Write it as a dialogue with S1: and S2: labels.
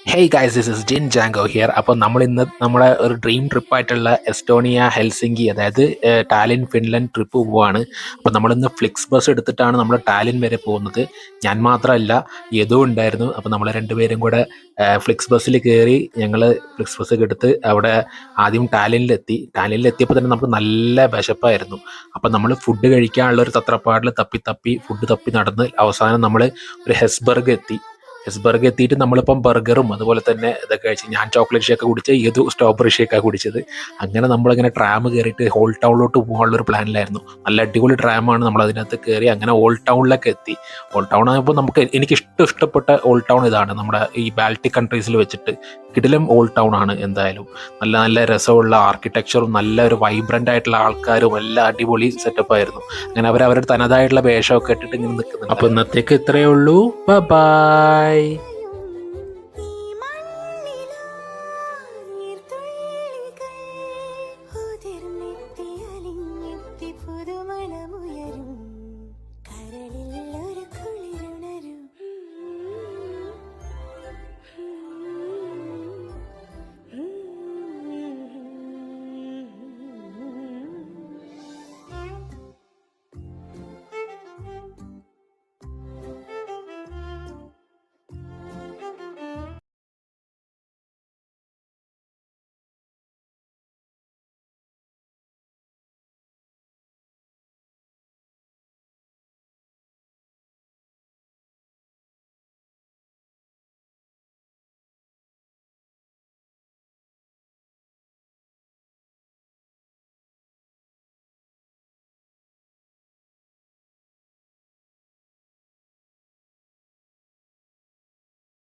S1: Hey guys, this is Jin Jango here. അപ്പോൾ നമ്മൾ ഇന്ന് നമ്മുടെ ഒരു ഡ്രീം ട്രിപ്പായിട്ടുള്ള എസ്റ്റോണിയ ഹെൽസിങ്കി, അതായത് ടാലിൻ ഫിൻലൻഡ് ട്രിപ്പ് പോവുകയാണ്. അപ്പോൾ നമ്മളിന്ന് ഫ്ലിക്സ് ബസ് എടുത്തിട്ടാണ് നമ്മൾ ടാലിൻ വരെ പോകുന്നത്. ഞാൻ മാത്രമല്ല, യദു ഉണ്ടായിരുന്നു. അപ്പോൾ നമ്മൾ രണ്ടുപേരും കൂടെ ഫ്ലിക്സ് ബസ്സിൽ കയറി ഞങ്ങൾ ഫ്ലിക്സ് ബസ്സൊക്കെ എടുത്ത് അവിടെ ആദ്യം ടാലിനിലെത്തിയപ്പോൾ തന്നെ നമുക്ക് നല്ല വിശപ്പായിരുന്നു. അപ്പോൾ നമ്മൾ ഫുഡ് കഴിക്കാനുള്ള ഒരു തത്രപ്പാടിൽ തപ്പി ഫുഡ് തപ്പി നടന്ന് അവസാനം നമ്മൾ ഒരു ഹെസ്ബർഗ് എത്തിയിട്ട് നമ്മളിപ്പം ബർഗറും അതുപോലെ തന്നെ ഇതൊക്കെ കഴിച്ച്, ഞാൻ ചോക്ലേറ്റ് ഷേക്ക് കുടിച്ച്, ഏതു സ്ട്രോബെറി ഷേക്കാണ് കുടിച്ചത്. അങ്ങനെ നമ്മളിങ്ങനെ ട്രാം കയറിയിട്ട് ഓൾഡ് ടൗണിലോട്ട് പോകാനുള്ളൊരു പ്ലാനിലായിരുന്നു. നല്ല അടിപൊളി ട്രാമാണ്. നമ്മൾ അതിനകത്ത് കയറി അങ്ങനെ ഓൾഡ് ടൗണിലൊക്കെ എത്തി. ഓൾഡ് ടൗൺ ആകുമ്പോൾ എനിക്ക് ഇഷ്ടപ്പെട്ട ഓൾഡ് ടൗൺ ഇതാണ്. നമ്മുടെ ഈ ബാൾട്ടിക് കൺട്രീസിൽ വെച്ചിട്ട് കിടിലം ഓൾഡ് ടൗൺ ആണ്. എന്തായാലും നല്ല നല്ല രസമുള്ള ആർക്കിടെക്ചറും നല്ല ഒരു വൈബ്രൻ്റ് ആയിട്ടുള്ള ആൾക്കാരും എല്ലാം അടിപൊളി സെറ്റപ്പായിരുന്നു. അങ്ങനെ അവരവരുടെ തനതായിട്ടുള്ള വേഷമൊക്കെ ഇട്ടിട്ട് ഇങ്ങനെ നിൽക്കുന്നുണ്ട്. അപ്പോൾ ഇന്നത്തേക്ക് ഇത്രയേ ഉള്ളൂ. ബൈ.